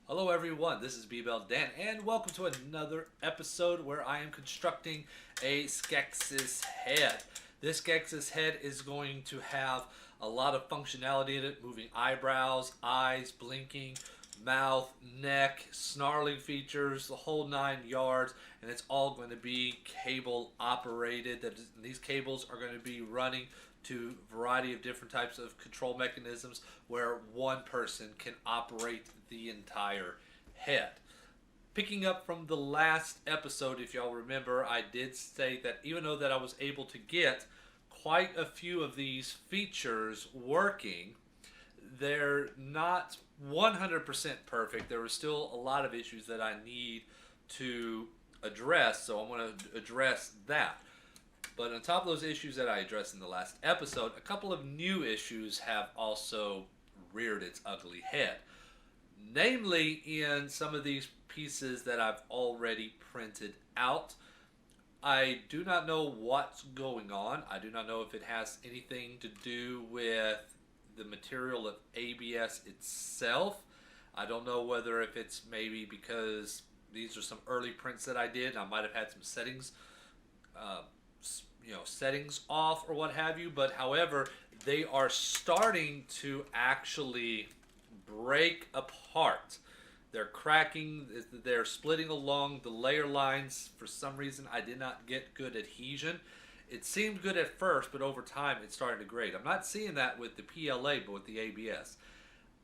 Hello everyone, this is Bbeltdan and welcome to another episode where I am constructing a Skeksis head. This Skeksis head is going to have a lot of functionality in it, moving eyebrows, eyes, blinking, mouth, neck, snarling features, the whole 9 yards, and it's all going to be cable operated. These cables are going to be running to a variety of different types of control mechanisms where one person can operate the entire head. Picking up from the last episode, if y'all remember, I did say that even though that I was able to get quite a few of these features working, they're not 100% perfect. There are still a lot of issues that I need to address, so I'm going to address that. But on top of those issues that I addressed in the last episode, a couple of new issues have also reared its ugly head. Namely, in some of these pieces that I've already printed out, I do not know what's going on. I do not know if it has anything to do with the material of ABS itself. I don't know whether if it's maybe because these are some early prints that I did and I might have had some settings settings off or what have you, but however, they are starting to actually break apart. They're cracking, they're splitting along the layer lines. For some reason, I did not get good adhesion. It seemed good at first, but over time, it's starting to grade. I'm not seeing that with the PLA, but with the ABS,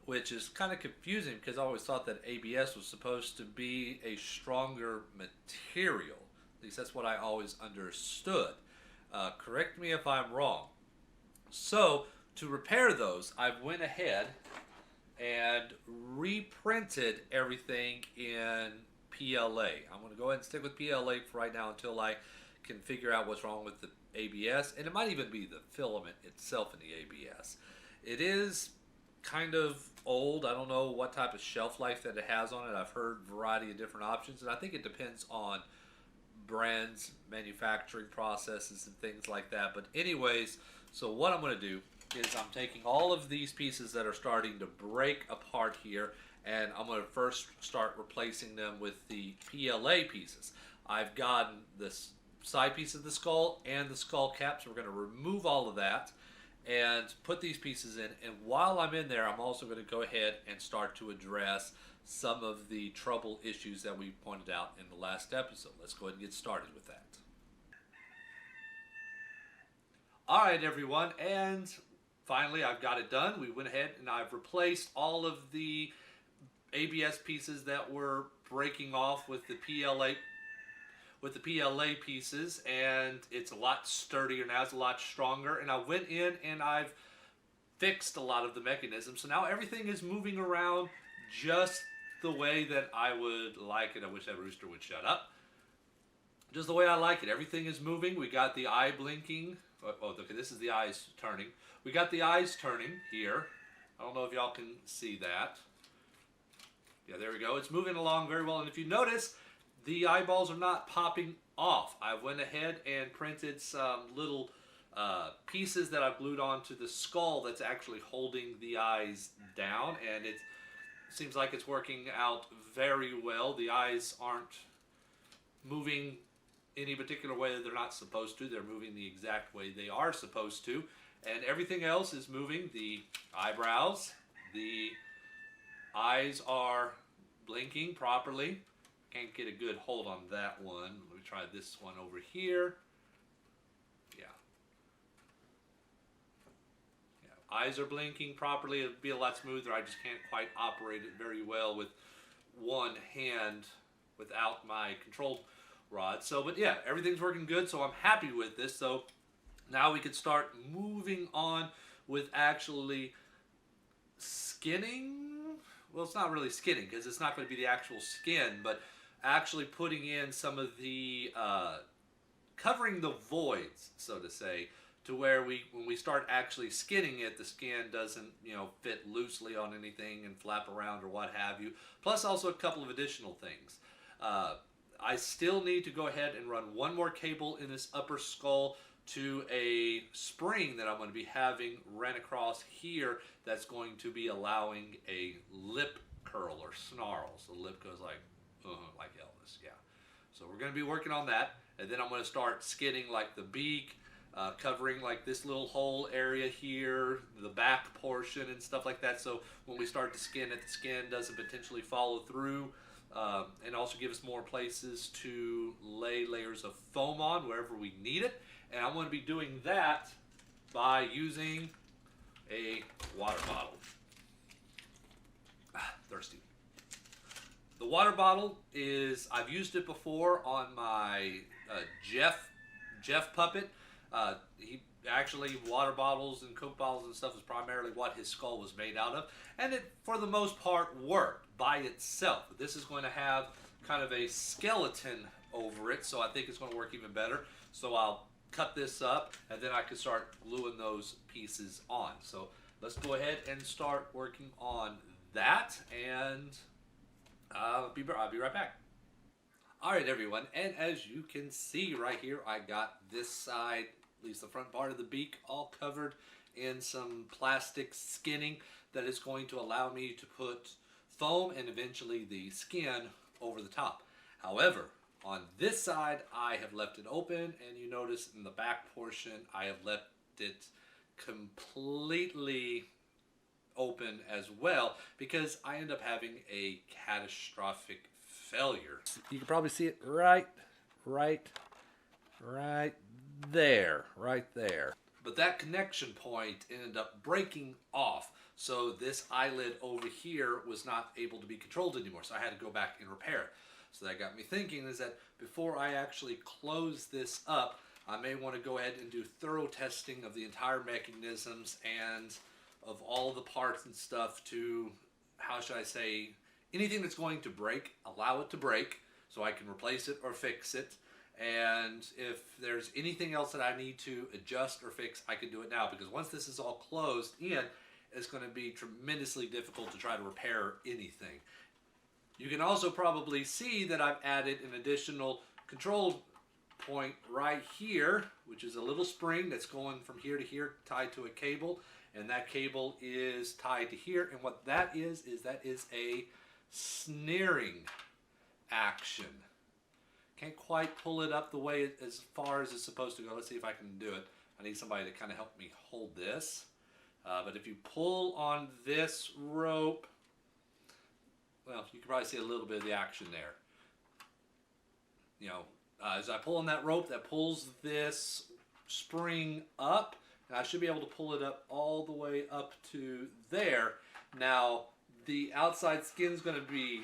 which is kind of confusing because I always thought that ABS was supposed to be a stronger material. At least that's what I always understood. Correct me if I'm wrong. So, to repair those, I've went ahead and reprinted everything in PLA. I'm going to go ahead and stick with PLA for right now until I can figure out what's wrong with the ABS. And it might even be the filament itself in the ABS. It is kind of old. I don't know what type of shelf life that it has on it. I've heard a variety of different options, and I think it depends on brands, manufacturing processes, and things like that. But anyways, so what I'm going to do is I'm taking all of these pieces that are starting to break apart here, and I'm going to first start replacing them with the PLA pieces. I've gotten this side piece of the skull and the skull cap, so we're going to remove all of that and put these pieces in. And while I'm in there, I'm also going to go ahead and start to address some of the trouble issues that we pointed out in the last episode. Let's go ahead and get started with that. Alright everyone, and finally I've got it done. We went ahead and I've replaced all of the ABS pieces that were breaking off with the PLA pieces, and it's a lot sturdier now, it's a lot stronger, and I went in and I've fixed a lot of the mechanisms, so now everything is moving around just the way that I would like it. I wish that rooster would shut up. Just the way I like it. Everything is moving. We got the eye blinking. Oh, okay, this is the eyes turning. We got the eyes turning here. I don't know if y'all can see that. Yeah, there we go. It's moving along very well. And if you notice, the eyeballs are not popping off. I went ahead and printed some little pieces that I've glued onto the skull that's actually holding the eyes down, and it seems like it's working out very well. The eyes aren't moving any particular way that they're not supposed to. They're moving the exact way they are supposed to. And everything else is moving. The eyebrows, the eyes are blinking properly. Can't get a good hold on that one. Let me try this one over here. Yeah. Eyes are blinking properly. It'd be a lot smoother. I just can't quite operate it very well with one hand without my control rod. So, but yeah, everything's working good, so I'm happy with this. So now we can start moving on with actually skinning. Well, it's not really skinning because it's not going to be the actual skin, but actually putting in some of the covering the voids, so to say, to where when we start actually skinning it, the skin doesn't, fit loosely on anything and flap around or what have you. Plus also a couple of additional things. I still need to go ahead and run one more cable in this upper skull to a spring that I'm going to be having ran across here that's going to be allowing a lip curl or snarl. So the lip goes like Elvis, yeah. So we're going to be working on that, and then I'm going to start skinning like the beak, covering like this little whole area here, the back portion and stuff like that. So when we start to skin it, the skin doesn't potentially follow through, and also give us more places to lay layers of foam on wherever we need it. And I'm going to be doing that by using a water bottle. Thirsty. The water bottle is, I've used it before on my Jeff puppet. He actually, water bottles and Coke bottles and stuff is primarily what his skull was made out of, and it for the most part worked by itself. But this is going to have kind of a skeleton over it, so I think it's going to work even better. So I'll cut this up, and then I can start gluing those pieces on. So let's go ahead and start working on that, and I'll be right back. Alright everyone, and as you can see right here, I got this side, at least the front part of the beak, all covered in some plastic skinning that is going to allow me to put foam and eventually the skin over the top. However, on this side, I have left it open, and you notice in the back portion, I have left it completely open as well, because I end up having a catastrophic failure. You can probably see it right there. But that connection point ended up breaking off, so this eyelid over here was not able to be controlled anymore, so I had to go back and repair it. So that got me thinking is that before I actually close this up, I may want to go ahead and do thorough testing of the entire mechanisms and of all the parts and stuff to, how should I say, anything that's going to break, allow it to break so I can replace it or fix it. And if there's anything else that I need to adjust or fix, I can do it now, because once this is all closed in, it's going to be tremendously difficult to try to repair anything. You can also probably see that I've added an additional control point right here, which is a little spring that's going from here to here, tied to a cable, and that cable is tied to here. And what that is a snaring action. Can't quite pull it up the way as far as it's supposed to go. Let's see if I can do it. I need somebody to kind of help me hold this. But if you pull on this rope, well, you can probably see a little bit of the action there. You know, as I pull on that rope, that pulls this spring up, and I should be able to pull it up all the way up to there. Now, the outside skin is going to be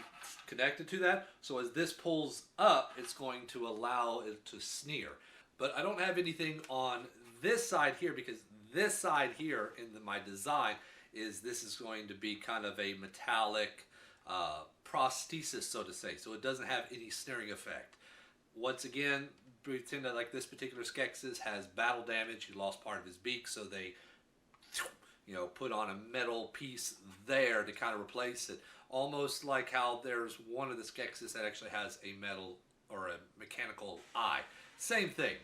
connected to that, so as this pulls up, it's going to allow it to sneer. But I don't have anything on this side here, because this side here in my design this is going to be kind of a metallic prosthesis, so to say, so it doesn't have any snaring effect. Once again, pretend that like this particular Skeksis has battle damage. He lost part of his beak, so they, you know, put on a metal piece there to kind of replace it. Almost like how there's one of the Skeksis that actually has a metal or a mechanical eye. Same thing.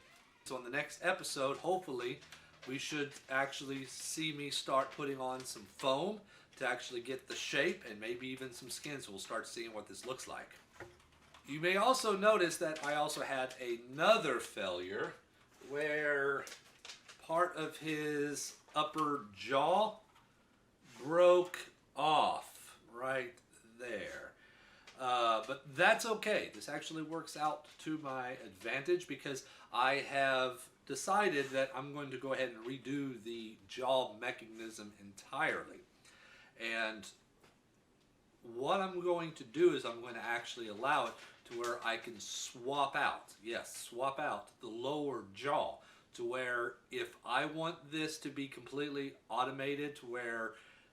So in the next episode, hopefully, we should actually see me start putting on some foam to actually get the shape, and maybe even some skin, so we'll start seeing what this looks like. You may also notice that I also had another failure where part of his upper jaw broke off right there. But that's okay. This actually works out to my advantage, because I have decided that I'm going to go ahead and redo the jaw mechanism entirely. And what I'm going to do is I'm going to actually allow it to where I can swap out the lower jaw, to where if I want this to be completely automated, to where,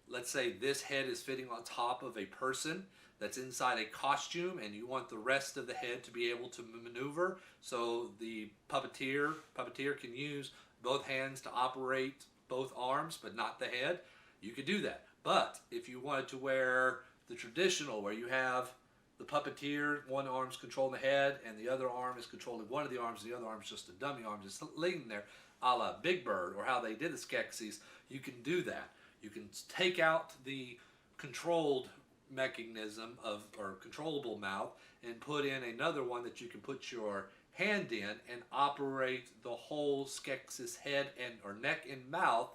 let's say this head is fitting on top of a person that's inside a costume, and you want the rest of the head to be able to maneuver, so the puppeteer can use both hands to operate both arms but not the head, you could do that. But if you wanted to wear the traditional, where you have the puppeteer, one arm's controlling the head and the other arm is controlling one of the arms, the other arm is just a dummy arm just laying there, a la Big Bird, or how they did the Skeksis, you can do that. You can take out the controlled mechanism or controllable mouth and put in another one that you can put your hand in and operate the whole Skeksis head and or neck and mouth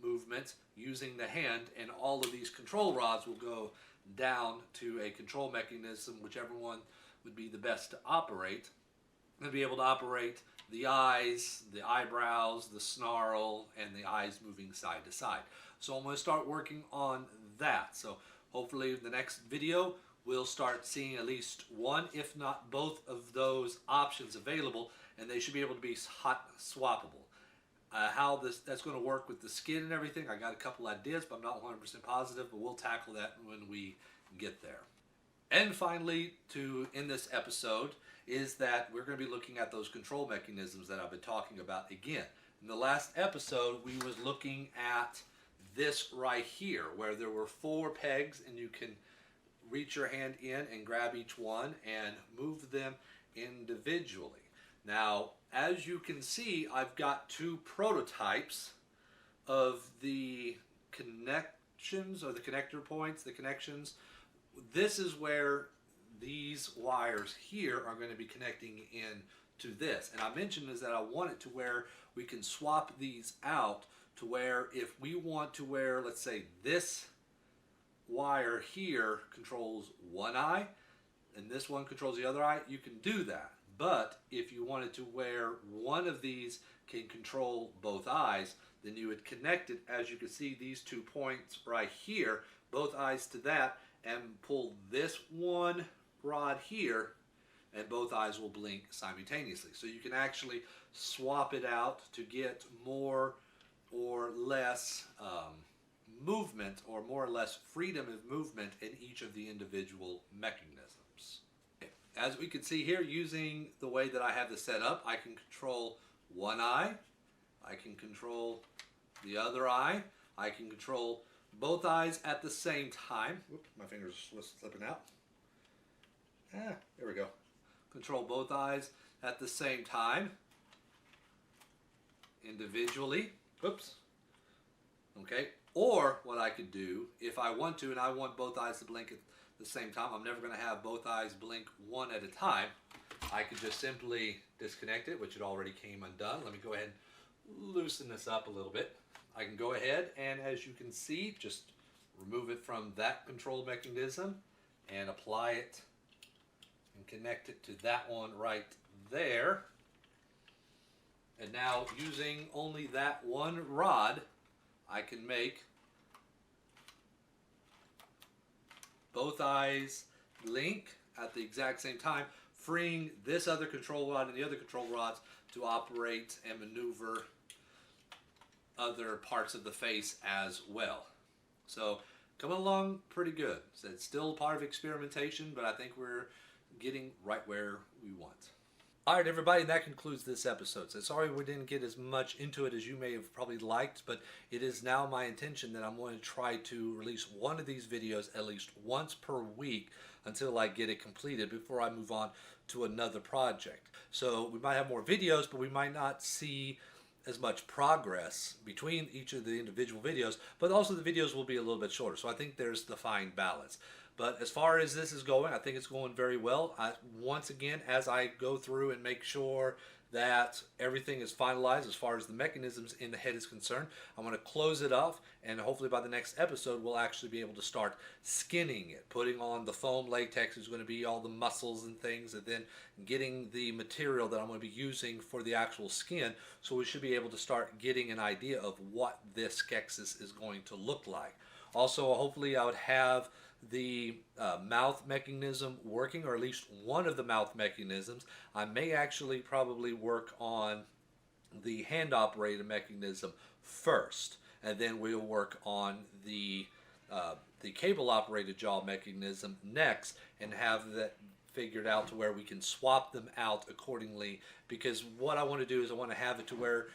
movements using the hand, and all of these control rods will go down to a control mechanism, whichever one would be the best to operate, and be able to operate the eyes, the eyebrows, the snarl, and the eyes moving side to side. So I'm going to start working on that. So hopefully in the next video we'll start seeing at least one, if not both of those options available, and they should be able to be hot swappable. How that's going to work with the skin and everything, I got a couple ideas, but I'm not 100% positive, but we'll tackle that when we get there. And finally, to end this episode, is that we're going to be looking at those control mechanisms that I've been talking about again. In the last episode, we was looking at this right here, where there were 4 pegs, and you can reach your hand in and grab each one and move them individually. Now, as you can see, I've got 2 prototypes of the connections, or the connector points, the connections. This is where these wires here are going to be connecting in to this. And I mentioned is that I want it to where we can swap these out to where if we want to where, let's say this wire here controls one eye and this one controls the other eye, you can do that. But if you wanted to where one of these can control both eyes, then you would connect it, as you can see, these 2 points right here, both eyes to that, and pull this one rod here, and both eyes will blink simultaneously. So you can actually swap it out to get more or less movement, or more or less freedom of movement in each of the individual mechanisms. As we can see here, using the way that I have this set up, I can control one eye, I can control the other eye, I can control both eyes at the same time. Whoops, my fingers are slipping out. There we go. Control both eyes at the same time, individually. Whoops. Okay. Or what I could do, if I want to, and I want both eyes to blink at the same time, I'm never going to have both eyes blink one at a time. I could just simply disconnect it, which it already came undone. Let me go ahead and loosen this up a little bit. I can go ahead and, as you can see, just remove it from that control mechanism and apply it and connect it to that one right there. And now, using only that one rod, I can make both eyes blink at the exact same time, freeing this other control rod and the other control rods to operate and maneuver other parts of the face as well. So coming along pretty good. So it's still part of experimentation, but I think we're getting right where we want. Alright everybody, that concludes this episode. So sorry we didn't get as much into it as you may have probably liked, but it is now my intention that I'm going to try to release one of these videos at least once per week until I get it completed before I move on to another project. So we might have more videos, but we might not see as much progress between each of the individual videos, but also the videos will be a little bit shorter. So I think there's the fine balance. But as far as this is going, I think it's going very well. Once again, as I go through and make sure that everything is finalized as far as the mechanisms in the head is concerned, I'm going to close it off, and hopefully by the next episode we'll actually be able to start skinning it, putting on the foam latex is going to be all the muscles and things, and then getting the material that I'm going to be using for the actual skin, so we should be able to start getting an idea of what this Skeksis is going to look like. Also, hopefully I would have the mouth mechanism working, or at least one of the mouth mechanisms. I may actually probably work on the hand operated mechanism first, and then we'll work on the cable operated jaw mechanism next, and have that figured out to where we can swap them out accordingly. Because what I want to do is I want to have it to where,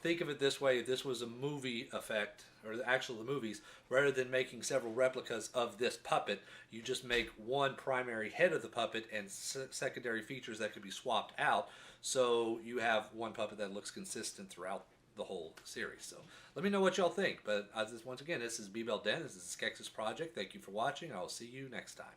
think of it this way, if this was a movie effect, or actually the movies, rather than making several replicas of this puppet, you just make one primary head of the puppet and secondary features that could be swapped out, so you have one puppet that looks consistent throughout the whole series. So let me know what y'all think. But once again, this is Bbeltdan. This is the Skeksis Project. Thank you for watching. I will see you next time.